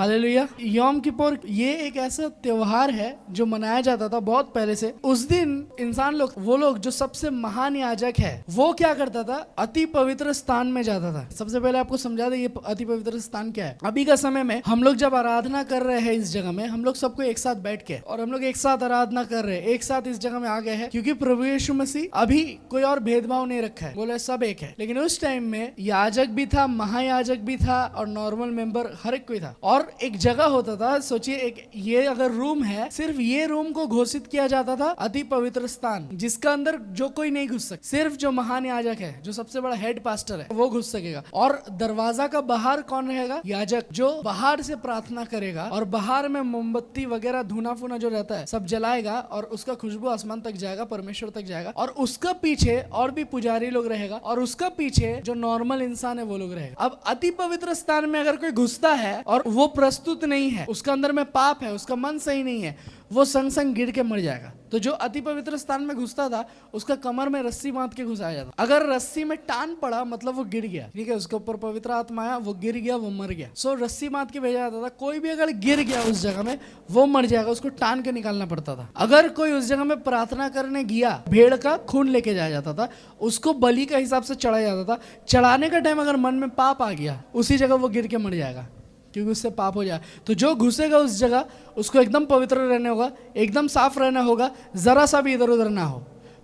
Hallelujah. यौम Kippur ये एक ऐसा त्योहार है जो मनाया जाता था बहुत पहले से। उस दिन इंसान लोग, वो लोग जो सबसे महान याजक है, वो क्या करता था, अति पवित्र स्थान में जाता था। सबसे पहले आपको समझा दे ये अति पवित्र स्थान क्या है। अभी का समय में हम लोग जब आराधना कर रहे हैं इस जगह में, हम लोग सबको एक साथ बैठ के और हम लोग एक साथ आराधना कर रहे हैं, एक साथ इस जगह में आ गए हैं, क्योंकि प्रभु यीशु मसीह अभी कोई और भेदभाव नहीं रखा है, बोले सब एक है। लेकिन उस टाइम में याजक भी था, महायाजक भी था और नॉर्मल मेंबर हर एक कोई था। और एक जगह होता था, सोचिए एक ये अगर रूम है, सिर्फ ये रूम को घोषित किया जाता था अति पवित्र स्थान, जिसका अंदर जो कोई नहीं घुस सकता, सिर्फ जो महान याजक है, जो सबसे बड़ा हेड पास्टर है, वो घुस सकेगा। और दरवाजा का बाहर कौन रहेगा, याजक, जो बाहर से प्रार्थना करेगा और बाहर में मोमबत्ती वगैरह धुना फुना जो रहता है सब जलाएगा और उसका खुशबू आसमान तक जाएगा, परमेश्वर तक जाएगा। और उसका पीछे और भी पुजारी लोग रहेगा और उसका पीछे जो नॉर्मल इंसान है वो लोग रहेगा। अब अति पवित्र स्थान में अगर कोई घुसता है और वो प्रस्तुत नहीं है, उसका अंदर में पाप है, उसका मन सही नहीं है, वो संग संग गिर के मर जाएगा। तो जो अति पवित्र स्थान में घुसता था उसका कमर में रस्सी बांध के घुसाया जाता। अगर रस्सी में टान पड़ा मतलब वो गिर गया, ठीक है, उसके ऊपर पवित्र आत्मा आया, वो गिर गया, वो मर गया। सो रस्सी बांध के भेजा जाता था। कोई भी अगर गिर गया उस जगह में वो मर जाएगा, उसको टान के निकालना पड़ता था। अगर कोई उस जगह में प्रार्थना करने गया, भेड़ का खून लेके जाया जाता था, उसको बलि का हिसाब से चढ़ाया जाता था। चढ़ाने का टाइम अगर मन में पाप आ गया, उसी जगह वो गिर के मर जाएगा, क्योंकि उससे पाप हो जाए। तो जो घुसेगा उस जगह उसको एकदम पवित्र रहना होगा, एकदम साफ रहना होगा, जरा सा भी इधर उधर ना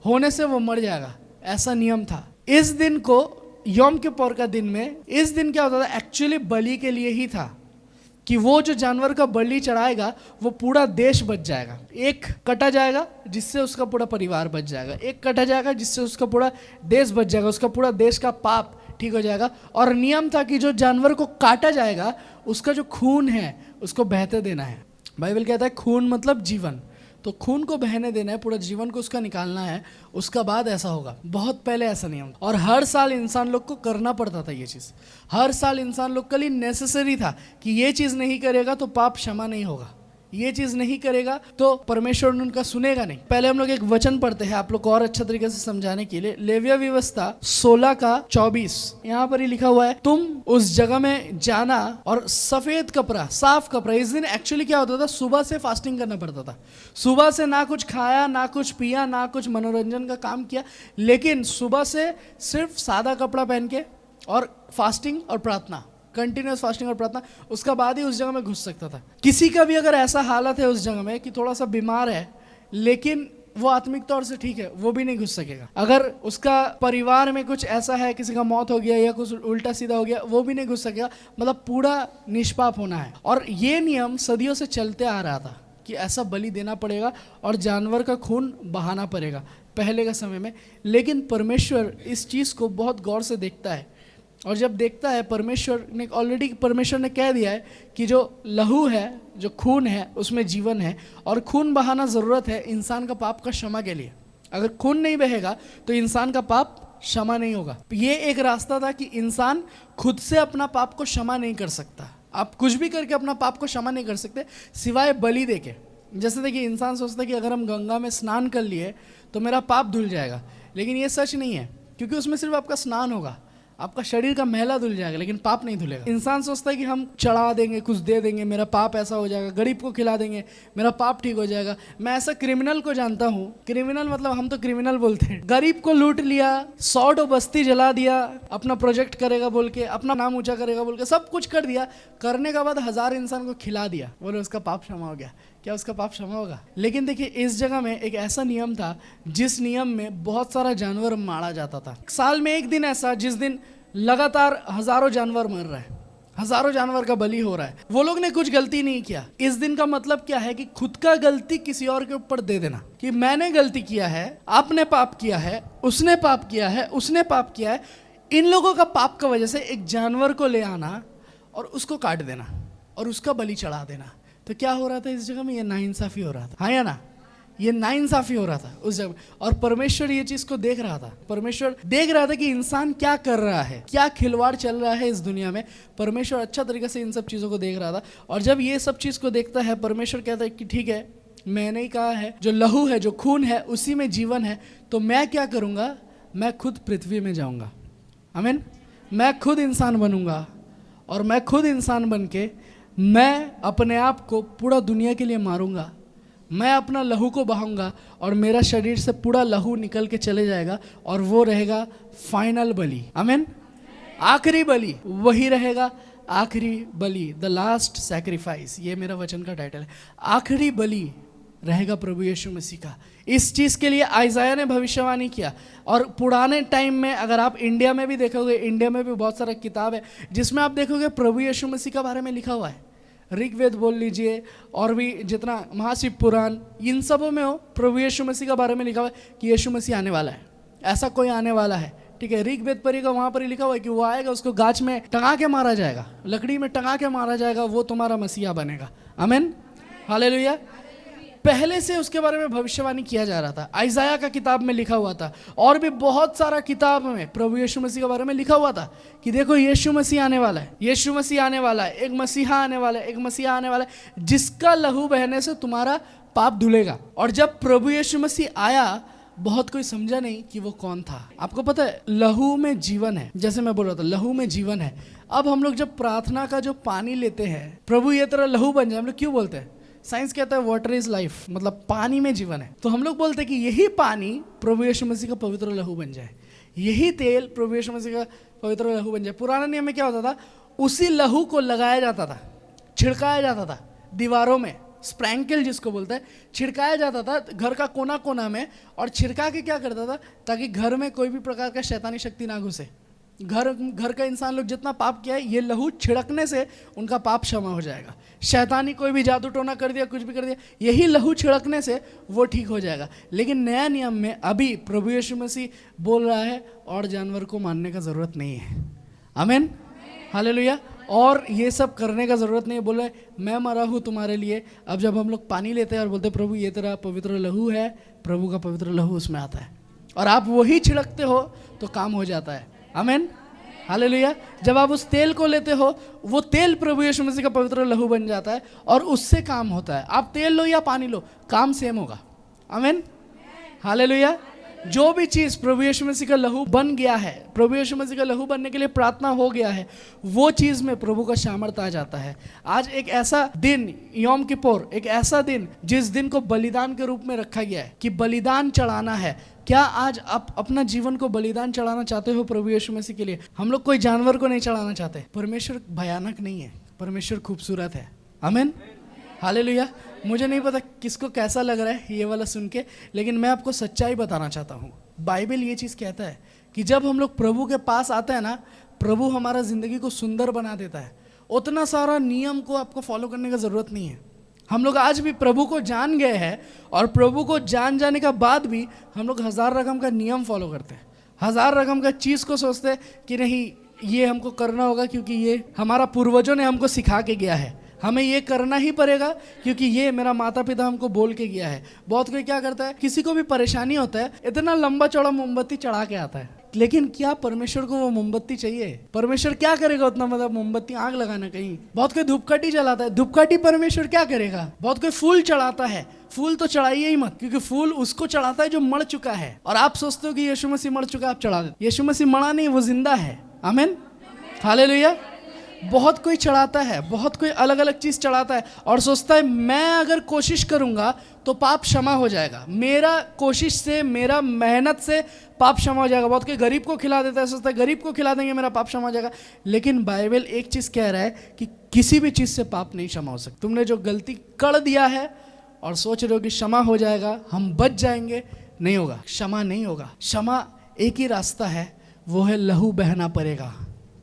होने से वो मर जाएगा। ऐसा नियम था। इस दिन को यौम किप्पुर का दिन में, इस दिन क्या होता था, एक्चुअली बलि के लिए ही था कि वो जो जानवर का बलि चढ़ाएगा वो पूरा देश बच जाएगा। एक कटा जाएगा जिससे उसका पूरा परिवार बच जाएगा, एक कटा जाएगा जिससे उसका पूरा देश बच जाएगा, उसका पूरा देश का पाप ठीक हो जाएगा। और नियम था कि जो जानवर को काटा जाएगा उसका जो खून है उसको बहते देना है। बाइबल कहता है खून मतलब जीवन, तो खून को बहने देना है, पूरा जीवन को उसका निकालना है, उसका बाद ऐसा होगा। बहुत पहले ऐसा नियम था और हर साल इंसान लोग को करना पड़ता था। ये चीज़ हर साल इंसान लोग के लिए नेसेसरी था कि ये चीज़ नहीं करेगा तो पाप क्षमा नहीं होगा, ये चीज नहीं करेगा तो परमेश्वर उनका सुनेगा नहीं। पहले हम लोग एक वचन पढ़ते हैं आप लोग को और अच्छा तरीके से समझाने के लिए। लेविया व्यवस्था 16:24 यहाँ पर ही लिखा हुआ है, तुम उस जगह में जाना और सफेद कपड़ा, साफ कपड़ा। इस दिन एक्चुअली क्या होता था, सुबह से फास्टिंग करना पड़ता था। सुबह से ना कुछ खाया, ना कुछ पिया, ना कुछ मनोरंजन का काम किया, लेकिन सुबह से सिर्फ सादा कपड़ा पहन के और फास्टिंग और प्रार्थना, कंटिन्यूस फास्टिंग और प्रार्थना, उसका बाद ही उस जगह में घुस सकता था। किसी का भी अगर ऐसा हालत है उस जगह में कि थोड़ा सा बीमार है लेकिन वो आत्मिक तौर से ठीक है, वो भी नहीं घुस सकेगा। अगर उसका परिवार में कुछ ऐसा है, किसी का मौत हो गया या कुछ उल्टा सीधा हो गया, वो भी नहीं घुस सकेगा। मतलब पूरा निष्पाप होना है। और ये नियम सदियों से चलते आ रहा था कि ऐसा बलि देना पड़ेगा और जानवर का खून बहाना पड़ेगा पहले के समय में। लेकिन परमेश्वर इस चीज़ को बहुत गौर से देखता है और जब देखता है, परमेश्वर ने कह दिया है कि जो लहू है, जो खून है, उसमें जीवन है और खून बहाना ज़रूरत है इंसान का पाप का क्षमा के लिए। अगर खून नहीं बहेगा तो इंसान का पाप क्षमा नहीं होगा। ये एक रास्ता था कि इंसान खुद से अपना पाप को क्षमा नहीं कर सकता। आप कुछ भी करके अपना पाप को क्षमा नहीं कर सकते सिवाय बलि देके। जैसे देखिए, इंसान सोचता है कि अगर हम गंगा में स्नान कर लिए तो मेरा पाप धुल जाएगा, लेकिन ये सच नहीं है, क्योंकि उसमें सिर्फ आपका स्नान होगा, आपका शरीर का मैला धुल जाएगा लेकिन पाप नहीं धुलेगा। इंसान सोचता है कि हम चढ़ा देंगे, कुछ दे देंगे, मेरा पाप ऐसा हो जाएगा, गरीब को खिला देंगे, मेरा पाप ठीक हो जाएगा। मैं ऐसा क्रिमिनल को जानता हूँ, क्रिमिनल मतलब हम तो क्रिमिनल बोलते हैं, गरीब को लूट लिया, 100 बस्ती जला दिया, अपना प्रोजेक्ट करेगा बोल के, अपना नाम ऊंचा करेगा बोल के सब कुछ कर दिया, करने के बाद 1000 इंसान को खिला दिया, बोले उसका पाप क्षमा हो गया। क्या उसका पाप क्षमा होगा? लेकिन देखिए, इस जगह में एक ऐसा नियम था जिस नियम में बहुत सारा जानवर मारा जाता था। साल में एक दिन ऐसा जिस दिन लगातार हजारों जानवर मर रहा है, हजारों जानवर का बलि हो रहा है। वो लोग ने कुछ गलती नहीं किया। इस दिन का मतलब क्या है कि खुद का गलती किसी और के ऊपर दे देना कि मैंने गलती किया है, आपने पाप किया है, उसने पाप किया है, उसने पाप किया है। इन लोगों का पाप का वजह से एक जानवर को ले आना और उसको काट देना और उसका बलि चढ़ा देना। तो क्या हो रहा था इस जगह में? ये नाइंसाफी हो रहा था, हाँ या ना? ये नाइंसाफी हो रहा था उस जगह। और परमेश्वर ये चीज को देख रहा था। परमेश्वर देख रहा था कि इंसान क्या कर रहा है, क्या खिलवाड़ चल रहा है इस दुनिया में। परमेश्वर अच्छा तरीके से इन सब चीज़ों को देख रहा था। और जब ये सब चीज़ को देखता है, परमेश्वर कहता है कि ठीक है, मैंने ही कहा है, जो लहू है, जो खून है, उसी में जीवन है। तो मैं क्या करूँगा? मैं खुद पृथ्वी में जाऊँगा। आमीन। मैं खुद इंसान बनूंगा और मैं खुद इंसान बन के मैं अपने आप को पूरा दुनिया के लिए मारूंगा, मैं अपना लहू को बहाऊंगा और मेरा शरीर से पूरा लहू निकल के चले जाएगा और वो रहेगा फाइनल बलि। आमीन। आखिरी बलि वही रहेगा, आखिरी बलि, द लास्ट सैक्रिफाइस, ये मेरा वचन का टाइटल है। आखिरी बलि रहेगा प्रभु यीशु मसीह का। इस चीज़ के लिए आइज़ाया ने भविष्यवाणी किया। और पुराने टाइम में अगर आप इंडिया में भी देखोगे, इंडिया में भी बहुत सारा किताब है जिसमें आप देखोगे प्रभु यीशु मसीह के बारे में लिखा हुआ है। ऋग्वेद बोल लीजिए और भी जितना महाशिव पुराण, इन सबों में हो प्रभु यीशु मसीह के बारे में लिखा हुआ है कि यीशु मसीह आने वाला है, ऐसा कोई आने वाला है। ठीक है, ऋग्वेद पढ़िएगा, वहाँ पर ही लिखा हुआ है कि वो आएगा, उसको गाछ में टंगा के मारा जाएगा, लकड़ी में टंगा के मारा जाएगा, वो तुम्हारा मसीहा बनेगा। आमीन, हालेलुया। पहले से उसके बारे में भविष्यवाणी किया जा रहा था, आइज़ाया का किताब में लिखा हुआ था और भी बहुत सारा किताब में प्रभु यीशु मसीह के बारे में लिखा हुआ था कि देखो यीशु मसीह आने वाला है, यीशु मसीह आने वाला है, एक मसीहा आने वाला है, एक मसीहा आने वाला है जिसका लहू बहने से तुम्हारा पाप धुलेगा। और जब प्रभु यीशु मसीह आया, बहुत कोई समझा नहीं कि वो कौन था। आपको पता है लहू में जीवन है, जैसे मैं बोल रहा था लहू में जीवन है। अब हम लोग जब प्रार्थना का जो पानी लेते हैं, प्रभु ये तेरा लहू बन जाए, हम लोग क्यों बोलते हैं? साइंस कहता है वाटर इज लाइफ, मतलब पानी में जीवन है। तो हम लोग बोलते हैं कि यही पानी प्रभु यीशु मसीह का पवित्र लहू बन जाए, यही तेल प्रभु यीशु मसीह का पवित्र लहू बन जाए। पुराने नियम में क्या होता था, उसी लहू को लगाया जाता था, छिड़काया जाता था दीवारों में, स्प्रैंकल जिसको बोलते हैं, छिड़काया जाता था घर का कोना कोना में। और छिड़का के क्या करता था, ताकि घर में कोई भी प्रकार का शैतानी शक्ति ना घुसे। घर का इंसान लोग जितना पाप किया है, ये लहू छिड़कने से उनका पाप क्षमा हो जाएगा। शैतानी कोई भी जादू टोना कर दिया, कुछ भी कर दिया, यही लहू छिड़कने से वो ठीक हो जाएगा। लेकिन नया नियम में अभी प्रभु यीशु मसीह बोल रहा है और जानवर को मारने का ज़रूरत नहीं है। आमीन, हालेलुया। और ये सब करने का ज़रूरत नहीं है, बोल रहा है मैं मरा हूँ तुम्हारे लिए। अब जब हम लोग पानी लेते हैं और बोलते हैं प्रभु ये तेरा पवित्र लहू है, प्रभु का पवित्र लहू उसमें आता है और आप वही छिड़कते हो तो काम हो जाता है। आमीन, हालेलुया। जब आप उस तेल को लेते हो, वो तेल प्रभु यीशु मसीह का पवित्र लहू बन जाता है और उससे काम होता है। आप तेल लो या पानी लो, काम सेम होगा। आमीन, हालेलुया। जो भी चीज़ प्रभु यीशु मसीह का लहू बन गया है, प्रभु यीशु मसीह का लहू बनने के लिए प्रार्थना हो गया है, वो चीज़ में प्रभु का सामर्थ आ जाता है। आज एक ऐसा दिन, यौम किप्पोर, एक ऐसा दिन जिस दिन को बलिदान के रूप में रखा गया है कि बलिदान चढ़ाना है। क्या आज आप अपना जीवन को बलिदान चढ़ाना चाहते हो प्रभु यीशु मसीह के लिए? हम लोग कोई जानवर को नहीं चढ़ाना चाहते। परमेश्वर भयानक नहीं है, परमेश्वर खूबसूरत है। आमीन, हालेलुया। मुझे नहीं पता किसको कैसा लग रहा है ये वाला सुन के, लेकिन मैं आपको सच्चाई बताना चाहता हूँ। बाइबल ये चीज़ कहता है कि जब हम लोग प्रभु के पास आते हैं ना, प्रभु हमारा ज़िंदगी को सुंदर बना देता है। उतना सारा नियम को आपको फॉलो करने का ज़रूरत नहीं है। हम लोग आज भी प्रभु को जान गए हैं और प्रभु को जान जाने का बाद भी हम लोग 1000 रकम का नियम फॉलो करते हैं, 1000 रकम का चीज़ को सोचते हैं कि नहीं ये हमको करना होगा क्योंकि ये हमारा पूर्वजों ने हमको सिखा के गया है, हमें ये करना ही पड़ेगा क्योंकि ये मेरा माता पिता हमको बोल के गया है। बहुत कोई क्या करता है, किसी को भी परेशानी होता है, इतना लंबा चौड़ा मोमबत्ती चढ़ा के आता है, लेकिन क्या परमेश्वर को वो मोमबत्ती चाहिए? परमेश्वर क्या करेगा उतना, मतलब मोमबत्ती आग लगाना कहीं। बहुत कोई धूपकाठी जलाता है, धूपकाठी परमेश्वर क्या करेगा? बहुत कोई फूल चढ़ाता है, फूल तो चढ़ाइए ही मत, क्योंकि फूल उसको चढ़ाता है जो मर चुका है। और आप सोचते हो कि यीशु मसीह मर चुका, आप चढ़ा देते। यीशु मसीह मरा नहीं, वो जिंदा है। आमीन, हालेलुया। बहुत कोई चढ़ाता है, बहुत कोई अलग अलग चीज़ चढ़ाता है और सोचता है मैं अगर कोशिश करूंगा तो पाप क्षमा हो जाएगा, मेरा कोशिश से, मेरा मेहनत से पाप क्षमा हो जाएगा। बहुत कोई गरीब को खिला देता है, सोचता है गरीब को खिला देंगे मेरा पाप क्षमा हो जाएगा। लेकिन बाइबल एक चीज़ कह रहा है कि किसी भी चीज़ से पाप नहीं क्षमा हो सकता। तुमने जो गलती कर दिया है और सोच रहे हो कि क्षमा हो जाएगा, हम बच जाएंगे, नहीं होगा, क्षमा नहीं होगा। क्षमा एक ही रास्ता है, वो है लहू बहना पड़ेगा,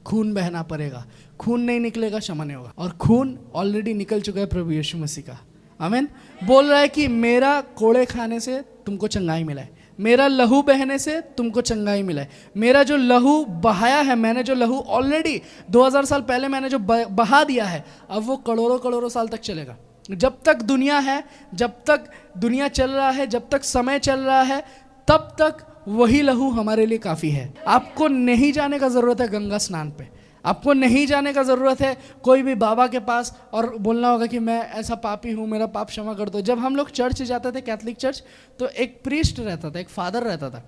खून बहना पड़ेगा। खून नहीं निकलेगा, क्षमा नहीं होगा। और खून ऑलरेडी निकल चुका है प्रभु यीशु मसीह का। आमीन। बोल रहा है कि मेरा कोड़े खाने से तुमको चंगाई मिला है, मेरा लहू बहने से तुमको चंगाई मिला है। मेरा जो लहू बहाया है, मैंने जो लहू ऑलरेडी 2000 साल पहले मैंने जो बहा दिया है, अब वो करोड़ों करोड़ों साल तक चलेगा। जब तक दुनिया है, जब तक दुनिया चल रहा है, जब तक समय चल रहा है, तब तक वही लहू हमारे लिए काफ़ी है। आपको नहीं जाने का ज़रूरत है गंगा स्नान पे, आपको नहीं जाने का ज़रूरत है कोई भी बाबा के पास और बोलना होगा कि मैं ऐसा पापी हूँ, मेरा पाप क्षमा कर दो। जब हम लोग चर्च जाते थे, कैथलिक चर्च, तो एक प्रीस्ट रहता था, एक फादर रहता था,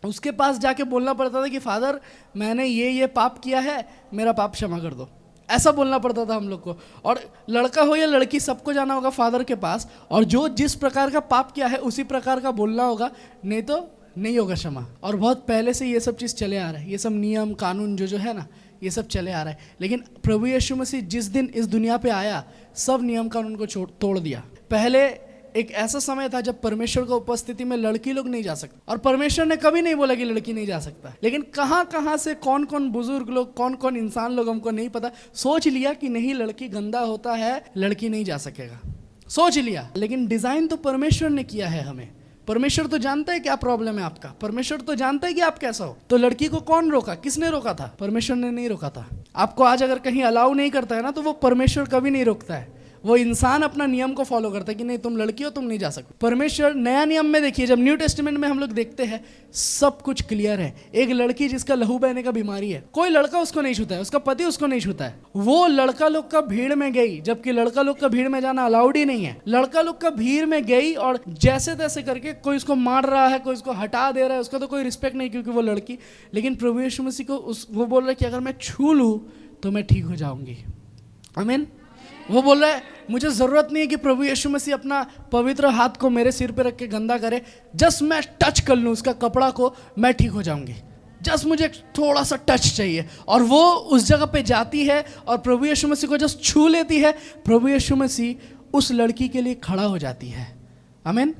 उसके पास जाके बोलना पड़ता था कि फादर मैंने ये पाप किया है, मेरा पाप क्षमा कर दो। ऐसा बोलना पड़ता था हम लोग को। और लड़का हो या लड़की, सबको जाना होगा फादर के पास, और जो जिस प्रकार का पाप किया है उसी प्रकार का बोलना होगा, नहीं तो नहीं होगा क्षमा। और बहुत पहले से ये सब चीज़ चले आ रहा है, ये सब नियम कानून जो है ना, ये सब चले आ रहा है। लेकिन प्रभु यीशु मसीह जिस दिन इस दुनिया पे आया, सब नियम कानून को तोड़ दिया। पहले एक ऐसा समय था जब परमेश्वर की उपस्थिति में लड़की लोग नहीं जा सकते, और परमेश्वर ने कभी नहीं बोला कि लड़की नहीं जा सकता। लेकिन कहाँ कहाँ से कौन कौन बुजुर्ग लोग, कौन कौन इंसान लोग, हमको नहीं पता, सोच लिया कि नहीं, लड़की गंदा होता है, लड़की नहीं जा सकेगा, सोच लिया। लेकिन डिजाइन तो परमेश्वर ने किया है हमें। परमेश्वर तो जानता है क्या प्रॉब्लम है आपका, परमेश्वर तो जानता है कि आप कैसा हो। तो लड़की को कौन रोका, किसने रोका था? परमेश्वर ने नहीं रोका था। आपको आज अगर कहीं अलाउ नहीं करता है ना, तो वो परमेश्वर कभी नहीं रोकता है, वो इंसान अपना नियम को फॉलो करता है कि नहीं, तुम लड़की हो, तुम नहीं जा सकते। परमेश्वर नया नियम में देखिए, जब न्यू टेस्टामेंट में हम लोग देखते हैं, सब कुछ क्लियर है। एक लड़की जिसका लहू बहने का बीमारी है, कोई लड़का उसको नहीं छूता है, उसका पति उसको नहीं छूता है, वो लड़का लोग का भीड़ में गई, जबकि लड़का लोग का भीड़ में जाना अलाउड ही नहीं है। लड़का लोग का भीड़ में गई और जैसे तैसे करके कोई उसको मार रहा है, कोई उसको हटा दे रहा है, उसका तो कोई रिस्पेक्ट नहीं, क्योंकि वो लड़की। लेकिन प्रभु यीशु मसीह को वो बोल रहा है कि अगर मैं छू लूँ तो मैं ठीक हो जाऊंगी। आमीन। वो बोल रहा है मुझे ज़रूरत नहीं है कि प्रभु यीशु मसीह अपना पवित्र हाथ को मेरे सिर पे रख के गंदा करे, जस्ट मैं टच कर लूँ उसका कपड़ा को, मैं ठीक हो जाऊंगी। जस्ट मुझे थोड़ा सा टच चाहिए। और वो उस जगह पे जाती है और प्रभु यीशु मसीह को जस्ट छू लेती है। प्रभु यीशु मसीह उस लड़की के लिए खड़ा हो जाती है। आमीन।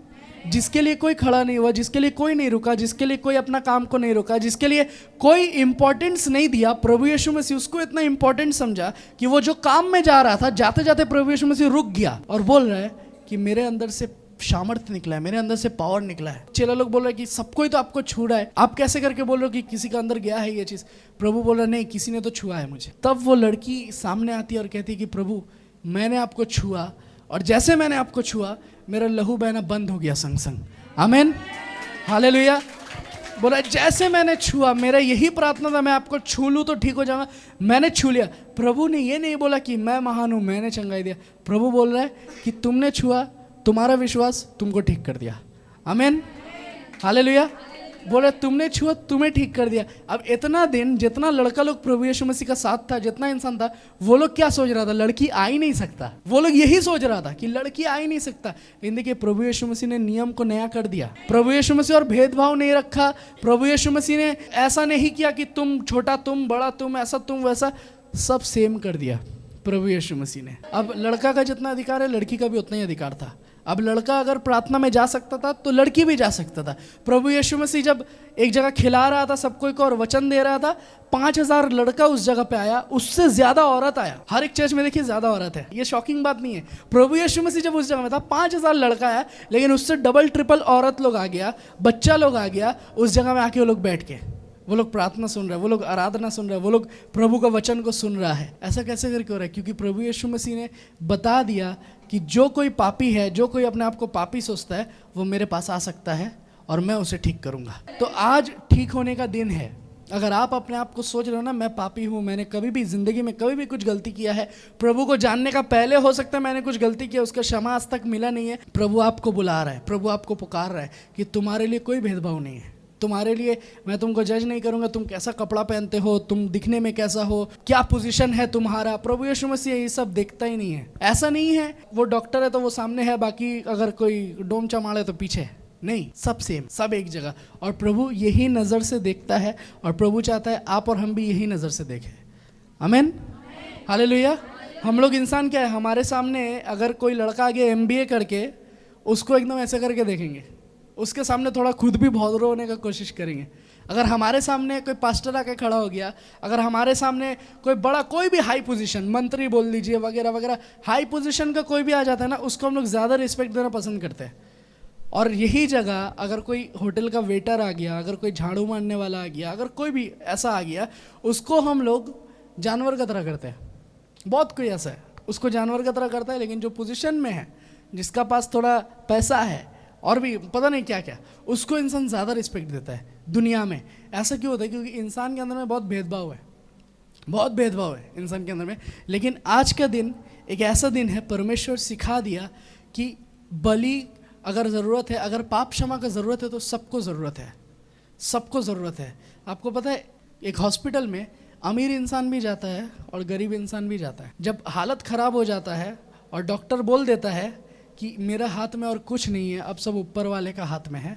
जिसके लिए कोई खड़ा नहीं हुआ, जिसके लिए कोई नहीं रुका, जिसके लिए कोई अपना काम को नहीं रोका, जिसके लिए कोई इंपॉर्टेंस नहीं दिया, प्रभु यीशु मसीह उसको इतना इंपॉर्टेंट समझा कि वो जो काम में जा रहा था, जाते जाते प्रभु यीशु मसीह रुक गया और बोल रहा है कि मेरे अंदर से सामर्थ्य निकला है, मेरे अंदर से पावर निकला है। चेला लोग बोल रहे हैं कि सब कोई तो आपको छू रहा है, आप कैसे करके बोल रहे हो कि किसी का अंदर गया है ये चीज़? प्रभु बोल रहा नहीं, किसी ने तो छुआ है मुझे। तब वो लड़की सामने आती है और कहती है कि प्रभु मैंने आपको छुआ, और जैसे मैंने आपको छुआ मेरा लहू बहना बंद हो गया संग संग। आमीन। हालेलुया। बोला जैसे मैंने छुआ, मेरा यही प्रार्थना था, मैं आपको छू लूँ तो ठीक हो जाऊंगा, मैंने छू लिया। प्रभु ने ये नहीं बोला कि मैं महान हूँ, मैंने चंगाई दिया। प्रभु बोल रहा है कि तुमने छुआ, तुम्हारा विश्वास तुमको ठीक कर दिया। आमीन। हालेलुया। बोले तुमने छुआ, तुम्हें ठीक कर दिया। अब इतना दिन जितना लड़का लोग प्रभु यीशु मसीह का साथ था, जितना इंसान था, वो लोग क्या सोच रहा था? लड़की आ ही नहीं सकता। वो लोग यही सोच रहा था कि लड़की आ ही नहीं सकता। लेकिन देखिए प्रभु यीशु मसीह ने नियम को नया कर दिया। प्रभु यीशु मसीह और भेदभाव नहीं रखा। प्रभु यीशु मसीह ने ऐसा नहीं किया कि तुम छोटा, तुम बड़ा, तुम ऐसा, तुम वैसा, सब सेम कर दिया प्रभु यीशु मसीह ने। अब लड़का का जितना अधिकार है, लड़की का भी उतना ही अधिकार था। अब लड़का अगर प्रार्थना में जा सकता था तो लड़की भी जा सकता था। प्रभु यीशु मसीह जब एक जगह खिला रहा था सबको को और वचन दे रहा था, 5000 लड़का उस जगह पे आया, उससे ज्यादा औरत आया। हर एक चर्च में देखिए ज्यादा औरत है, ये शॉकिंग बात नहीं है। प्रभु यीशु मसीह जब उस जगह में था, 5000 लड़का आया, लेकिन उससे डबल ट्रिपल औरत लोग आ गया, बच्चा लोग आ गया उस जगह में आके। वो लोग बैठ के, वो लोग प्रार्थना सुन रहे हैं, वो लोग आराधना सुन रहे हैं, वो लोग प्रभु का वचन को सुन रहा है। ऐसा कैसे करके हो रहा है? क्योंकि प्रभु यीशु मसीह ने बता दिया कि जो कोई पापी है, जो कोई अपने आप को पापी सोचता है, वो मेरे पास आ सकता है और मैं उसे ठीक करूंगा। तो आज ठीक होने का दिन है। अगर आप अपने आप को सोच रहे हो ना, मैं पापी हूँ, मैंने कभी भी जिंदगी में कभी भी कुछ गलती किया है, प्रभु को जानने का पहले हो सकता है मैंने कुछ गलती किया, उसका क्षमा आज तक मिला नहीं है, प्रभु आपको बुला रहा है, प्रभु आपको पुकार रहा है कि तुम्हारे लिए कोई भेदभाव नहीं है। तुम्हारे लिए मैं तुमको जज नहीं करूंगा, तुम कैसा कपड़ा पहनते हो, तुम दिखने में कैसा हो, क्या पोजीशन है तुम्हारा। प्रभु यीशु मसीह ये सब देखता ही नहीं है। ऐसा नहीं है वो डॉक्टर है तो वो सामने है, बाकी अगर कोई डोम चमाड़े तो पीछे, नहीं, सब सेम, सब एक जगह। और प्रभु यही नज़र से देखता है और प्रभु चाहता है आप और हम भी यही नज़र से देखें। आमीन। हालेलुया। हम लोग इंसान क्या है, हमारे सामने अगर कोई लड़का आगे MBA करके, उसको एकदम ऐसे करके देखेंगे, उसके सामने थोड़ा खुद भी भौंदरो होने का कोशिश करेंगे। अगर हमारे सामने कोई पास्टर आके खड़ा हो गया, अगर हमारे सामने कोई बड़ा, कोई भी हाई पोजीशन, मंत्री बोल लीजिए वगैरह वगैरह, हाई पोजीशन का कोई भी आ जाता है ना, उसको हम लोग ज़्यादा रिस्पेक्ट देना पसंद करते हैं। और यही जगह अगर कोई होटल का वेटर आ गया, अगर कोई झाड़ू मारने वाला आ गया, अगर कोई भी ऐसा आ गया, उसको हम लोग जानवर का तरह करते हैं। बहुत कोई ऐसा है उसको जानवर का तरह करता है, लेकिन जो पोजीशन में है, जिसका पास थोड़ा पैसा है और भी पता नहीं क्या क्या, उसको इंसान ज़्यादा रिस्पेक्ट देता है दुनिया में। ऐसा क्यों होता है? क्योंकि इंसान के अंदर में बहुत भेदभाव है, बहुत भेदभाव है इंसान के अंदर में। लेकिन आज का दिन एक ऐसा दिन है, परमेश्वर सिखा दिया कि बलि अगर ज़रूरत है, अगर पाप क्षमा का ज़रूरत है, तो सबको ज़रूरत है, सबको ज़रूरत है। आपको पता है एक हॉस्पिटल में अमीर इंसान भी जाता है और गरीब इंसान भी जाता है। जब हालत खराब हो जाता है और डॉक्टर बोल देता है कि मेरा हाथ में और कुछ नहीं है, अब सब ऊपर वाले का हाथ में है,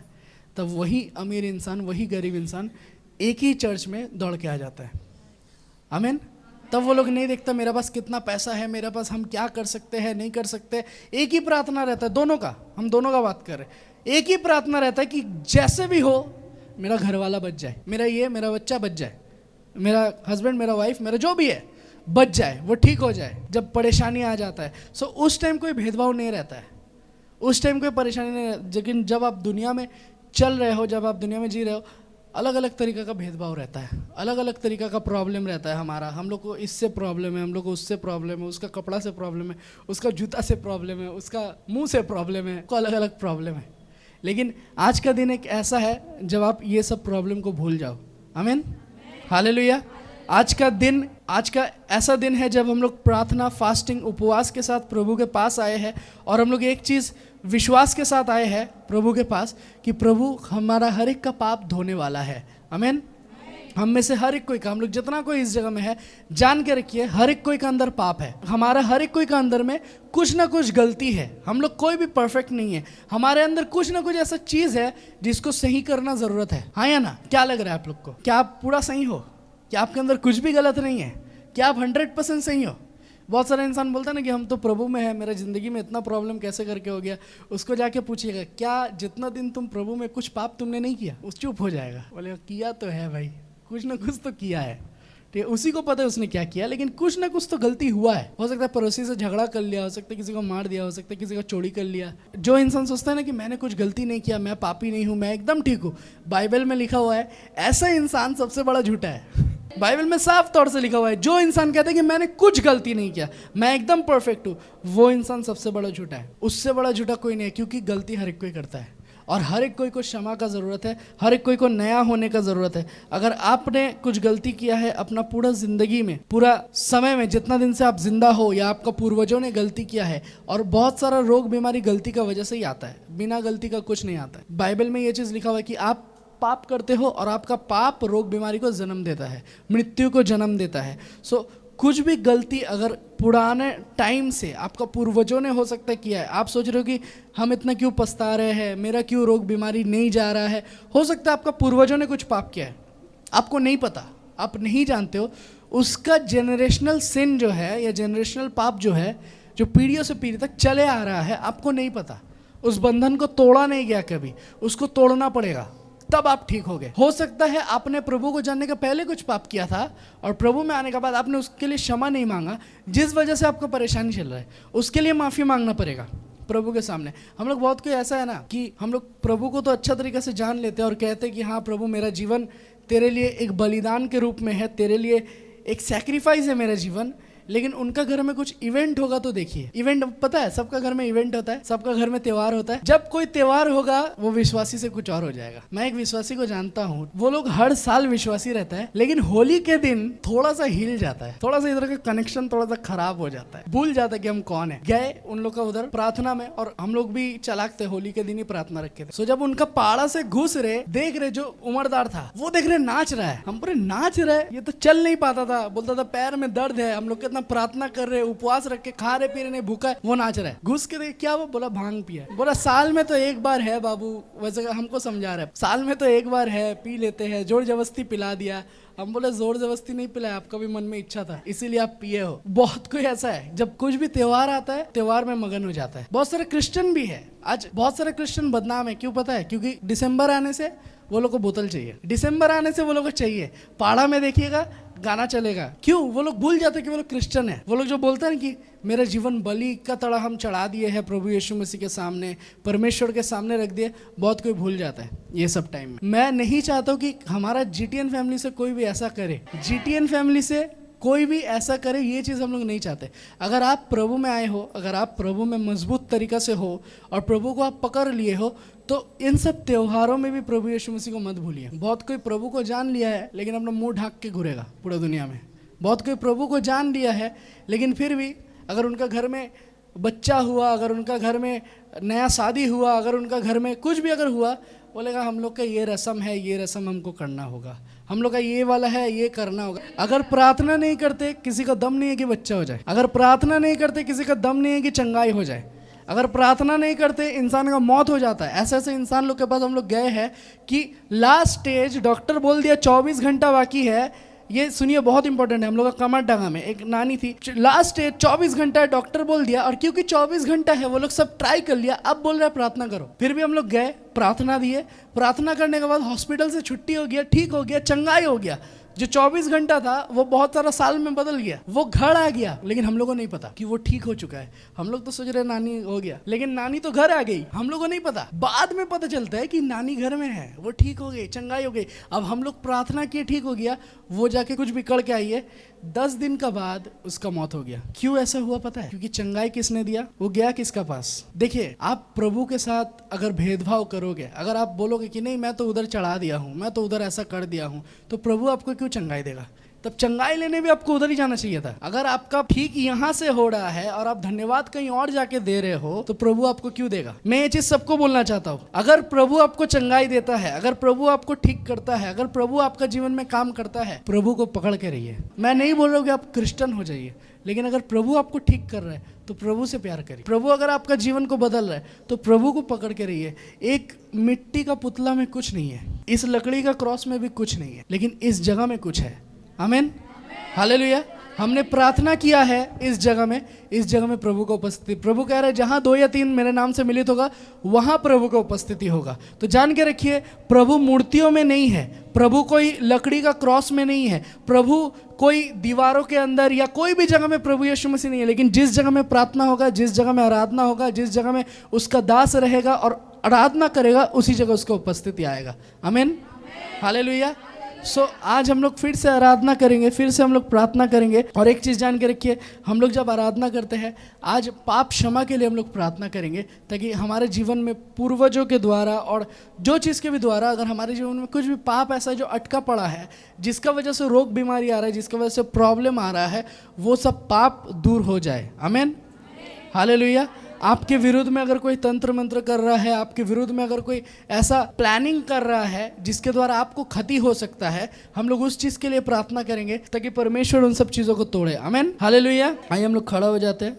तब वही अमीर इंसान, वही गरीब इंसान एक ही चर्च में दौड़ के आ जाता है। आमीन। तब वो लोग नहीं देखता मेरे पास कितना पैसा है, मेरे पास हम क्या कर सकते हैं, नहीं कर सकते। एक ही प्रार्थना रहता है दोनों का, हम दोनों का बात कर रहे हैं। एक ही प्रार्थना रहता है कि जैसे भी हो मेरा घर वाला बच जाए, मेरा बच्चा बच जाए, मेरा हस्बैंड, मेरा वाइफ, मेरा जो भी है बच जाए, वो ठीक हो जाए। जब परेशानी आ जाता है सो उस टाइम कोई भेदभाव नहीं रहता है, उस टाइम कोई परेशानी नहीं रहती। लेकिन जब आप दुनिया में चल रहे हो, जब आप दुनिया में जी रहे हो, अलग अलग तरीका का भेदभाव रहता है, अलग अलग तरीका का प्रॉब्लम रहता है हमारा। हम लोग को इससे प्रॉब्लम है, हम लोग को उससे प्रॉब्लम है, उसका कपड़ा से प्रॉब्लम है, उसका जूता से प्रॉब्लम है, उसका मुंह से प्रॉब्लम है, को अलग अलग प्रॉब्लम है। लेकिन आज का दिन एक ऐसा है जब आप ये सब प्रॉब्लम को भूल जाओ। आमीन, हालेलुया। आज का ऐसा दिन है जब हम लोग प्रार्थना, फास्टिंग, उपवास के साथ प्रभु के पास आए हैं। और हम लोग एक चीज़ विश्वास के साथ आए हैं प्रभु के पास कि प्रभु हमारा हर एक का पाप धोने वाला है। आमीन। हम में से हर एक कोई का, हम लोग जितना कोई इस जगह में है, जान के रखिए हर एक कोई का अंदर पाप है। हमारा हर एक कोई का अंदर में कुछ ना कुछ गलती है। हम लोग कोई भी परफेक्ट नहीं है, हमारे अंदर कुछ ना कुछ ऐसा चीज़ है जिसको सही करना ज़रूरत है। हाँ या ना? क्या लग रहा है आप लोग को? क्या आप पूरा सही हो? क्या आपके अंदर कुछ भी गलत नहीं है? क्या आप 100% सही हो? बहुत सारा इंसान बोलता है ना कि हम तो प्रभु में है, मेरा ज़िंदगी में इतना प्रॉब्लम कैसे करके हो गया। उसको जाके पूछिएगा क्या जितना दिन तुम प्रभु में कुछ पाप तुमने नहीं किया? उस चुप हो जाएगा, बोलेगा किया तो है भाई, कुछ ना कुछ तो किया है। ठीक है, उसी को पता है उसने क्या किया, लेकिन कुछ ना कुछ तो गलती हुआ है। हो सकता है पड़ोसी से झगड़ा कर लिया, हो सकता है किसी को मार दिया, हो सकता है किसी को चोरी कर लिया। जो इंसान सोचता है ना कि मैंने कुछ गलती नहीं किया, मैं पापी नहीं हूँ, मैं एकदम ठीक हूँ, बाइबल में लिखा हुआ है ऐसा इंसान सबसे बड़ा झूठा है। बाइबल में साफ तौर से लिखा हुआ है जो इंसान कहता है कि मैंने कुछ गलती नहीं किया, मैं एकदम परफेक्ट हूँ, वो इंसान सबसे बड़ा झूठा है। उससे बड़ा झूठा कोई नहीं है, क्योंकि गलती हर एक कोई करता है और हर एक कोई को क्षमा का ज़रूरत है, हर एक कोई को नया होने का ज़रूरत है। अगर आपने कुछ गलती किया है अपना पूरा ज़िंदगी में, पूरा समय में, जितना दिन से आप जिंदा हो, या आपका पूर्वजों ने गलती किया है, और बहुत सारा रोग बीमारी गलती का वजह से ही आता है, बिना गलती का कुछ नहीं आता है। बाइबल में ये चीज़ लिखा हुआ है कि आप पाप करते हो और आपका पाप रोग बीमारी को जन्म देता है, मृत्यु को जन्म देता है। सो कुछ भी गलती अगर पुराने टाइम से आपका पूर्वजों ने हो सकता है किया है, आप सोच रहे हो कि हम इतना क्यों पछता रहे हैं, मेरा क्यों रोग बीमारी नहीं जा रहा है, हो सकता है आपका पूर्वजों ने कुछ पाप किया है, आपको नहीं पता, आप नहीं जानते हो। उसका जेनरेशनल सिन जो है, या जेनरेशनल पाप जो है, जो पीढ़ियों से पीढ़ी तक चले आ रहा है, आपको नहीं पता। उस बंधन को तोड़ा नहीं गया कभी, उसको तोड़ना पड़ेगा, तब आप ठीक हो गए। हो सकता है आपने प्रभु को जानने का पहले कुछ पाप किया था और प्रभु में आने के बाद आपने उसके लिए क्षमा नहीं मांगा, जिस वजह से आपको परेशानी चल रहा है, उसके लिए माफ़ी मांगना पड़ेगा प्रभु के सामने। हम लोग बहुत कोई ऐसा है ना कि हम लोग प्रभु को तो अच्छा तरीके से जान लेते हैं और कहते हैं कि हाँ प्रभु, मेरा जीवन तेरे लिए एक बलिदान के रूप में है, तेरे लिए एक सैक्रिफाइस है मेरा जीवन। लेकिन उनका घर में कुछ इवेंट होगा तो देखिए, इवेंट पता है सबका घर में इवेंट होता है, सबका घर में त्योहार होता है। जब कोई त्योहार होगा वो विश्वासी से कुछ और हो जाएगा। मैं एक विश्वासी को जानता हूँ, वो लोग हर साल विश्वासी रहता है, लेकिन होली के दिन थोड़ा सा हिल जाता है, थोड़ा सा इधर का कनेक्शन थोड़ा सा खराब हो जाता है, भूल जाता है कि हम कौन है। गए उन लोग का उधर प्रार्थना में, और हम लोग भी चलाक थे, होली के दिन ही प्रार्थना रखे थे। सो जब उनका पाड़ा से घुस रहे, देख रहे जो उम्रदार था वो देख रहे नाच रहा है, हम पूरे नाच रहे, ये तो चल नहीं पाता था, बोलता था पैर में दर्द है, हम लोग प्रार्थना कर रहे, उपवास रख के, खा रहे पी रहे नहीं, भूखा है, वो नाच रहा है। घुस के देख क्या, वो बोला भांग पिया। बोला साल में तो एक बार है बाबू, वैसे हमको समझा रहा है, साल में तो एक बार है, पी लेते हैं, जोर जबरदस्ती पिला दिया। हम बोले जोर जबरदस्ती नहीं पिलाया, आपका भी मन में इच्छा था इसीलिए आप पिए हो। बहुत कोई ऐसा है, जब कुछ भी त्योहार आता है त्योहार में मगन हो जाता है। बहुत सारे क्रिश्चियन भी है, आज बहुत सारे क्रिश्चियन बदनाम है, क्यों पता है? क्योंकि दिसंबर आने से वो लोग को बोतल चाहिए, दिसंबर आने से वो लोग को चाहिए, पाड़ा में देखिएगा गाना चलेगा। क्यों? वो लोग भूल जाते कि वो लोग क्रिश्चियन है। वो लोग जो बोलते हैं कि मेरा जीवन बलि का तड़ा हम चढ़ा दिए हैं प्रभु यीशु मसीह के सामने, परमेश्वर के सामने रख दिए, बहुत कोई भूल जाता है ये सब टाइम में। मैं नहीं चाहता हूँ कि हमारा जीटीएन फैमिली से कोई भी ऐसा करे, जीटीएन फैमिली से कोई भी ऐसा करे, ये चीज़ हम लोग नहीं चाहते। अगर आप प्रभु में आए हो, अगर आप प्रभु में मजबूत तरीक़ा से हो और प्रभु को आप पकड़ लिए हो, तो इन सब त्योहारों में भी प्रभु यीशु मसीह को मत भूलिए। बहुत कोई प्रभु को जान लिया है लेकिन अपना मुंह ढाक के घूरेगा पूरा दुनिया में। बहुत कोई प्रभु को जान लिया है लेकिन फिर भी अगर उनका घर में बच्चा हुआ, अगर उनका घर में नया शादी हुआ, अगर उनका घर में कुछ भी अगर हुआ, बोलेगा हम लोग का ये रस्म है, ये रस्म हमको करना होगा। हम लोग का ये वाला है, ये करना होगा। अगर प्रार्थना नहीं करते किसी का दम नहीं है कि बच्चा हो जाए। अगर प्रार्थना नहीं करते किसी का दम नहीं है कि चंगाई हो जाए। अगर प्रार्थना नहीं करते इंसान का मौत हो जाता है। ऐसे ऐसे इंसान लोग के पास हम लोग गए हैं कि लास्ट स्टेज डॉक्टर बोल दिया 24 घंटा बाकी है। ये सुनिए बहुत इंपॉर्टेंट है। हम लोग का कमरडांगा में एक नानी थी, लास्ट स्टेज 24 घंटा है, डॉक्टर बोल दिया, और क्योंकि 24 घंटा है वो लोग सब ट्राई कर लिया, अब बोल रहे हैं प्रार्थना करो। फिर भी हम लोग गए, प्रार्थना दिए, प्रार्थना करने के बाद हॉस्पिटल से छुट्टी हो गया, ठीक हो गया, चंगाई हो गया। जो 24 घंटा था वो बहुत सारा साल में बदल गया, वो घर आ गया, लेकिन हम लोगों को नहीं पता कि वो ठीक हो चुका है। हम लोग तो सोच रहे नानी हो गया, लेकिन नानी तो घर आ गई, हम लोगों को नहीं पता। बाद में पता चलता है कि नानी घर में है, वो ठीक हो गई, चंगाई हो गई। अब हम लोग प्रार्थना किए, ठीक हो गया, वो जाके कुछ बिगड़ के आई है, 10 दिन का बाद उसका मौत हो गया। क्यों ऐसा हुआ पता है? क्योंकि चंगाई किसने दिया? वो गया किसका पास? देखिए, आप प्रभु के साथ अगर भेदभाव करोगे, अगर आप बोलोगे कि नहीं मैं तो उधर चढ़ा दिया हूँ, मैं तो उधर ऐसा कर दिया हूँ, तो प्रभु आपको क्यों चंगाई देगा? तब चंगाई लेने भी आपको उधर ही जाना चाहिए था। अगर आपका ठीक यहाँ से हो रहा है और आप धन्यवाद कहीं और जाके दे रहे हो, तो प्रभु आपको क्यों देगा? मैं ये चीज सबको बोलना चाहता हूँ। अगर प्रभु आपको चंगाई देता है, अगर प्रभु आपको ठीक करता है, अगर प्रभु आपका जीवन में काम करता है, प्रभु को पकड़ के रहिए। मैं नहीं बोल रहा हूँ कि आप क्रिश्चियन हो जाइए, लेकिन अगर प्रभु आपको ठीक कर रहा है तो प्रभु से प्यार करिए। प्रभु अगर आपका जीवन को बदल रहा है तो प्रभु को पकड़ के रहिए। एक मिट्टी का पुतला में कुछ नहीं है, इस लकड़ी का क्रॉस में भी कुछ नहीं है, लेकिन इस जगह में कुछ है। आमीन, हालेलुया। हमने प्रार्थना किया है इस जगह में, इस जगह में प्रभु का उपस्थिति। प्रभु कह रहे हैं जहां 2 या 3 मेरे नाम से मिलित होगा वहां प्रभु का उपस्थिति होगा। तो जान के रखिए, प्रभु मूर्तियों में नहीं है, प्रभु कोई लकड़ी का क्रॉस में नहीं है, प्रभु कोई दीवारों के अंदर या कोई भी जगह में प्रभु यीशु मसीह नहीं है। लेकिन जिस जगह में प्रार्थना होगा, जिस जगह में आराधना होगा, जिस जगह में उसका दास रहेगा और आराधना करेगा, उसी जगह उसका उपस्थिति आएगा। आमीन, हालेलुया। आज हम लोग फिर से आराधना करेंगे, फिर से हम लोग प्रार्थना करेंगे। और एक चीज़ जान के रखिए, हम लोग जब आराधना करते हैं, आज पाप क्षमा के लिए हम लोग प्रार्थना करेंगे, ताकि हमारे जीवन में पूर्वजों के द्वारा और जो चीज़ के भी द्वारा अगर हमारे जीवन में कुछ भी पाप ऐसा है जो अटका पड़ा है, जिसका वजह से रोग बीमारी आ रहा है, जिसका वजह से प्रॉब्लम आ रहा है, वो सब पाप दूर हो जाए। आमीन, हालेलुया। आपके विरुद्ध में अगर कोई तंत्र मंत्र कर रहा है, आपके विरुद्ध में अगर कोई ऐसा प्लानिंग कर रहा है जिसके द्वारा आपको क्षति हो सकता है, हम लोग उस चीज के लिए प्रार्थना करेंगे ताकि परमेश्वर उन सब चीजों को तोड़े। आमीन, हालेलुया। आइए हम लोग खड़ा हो जाते हैं।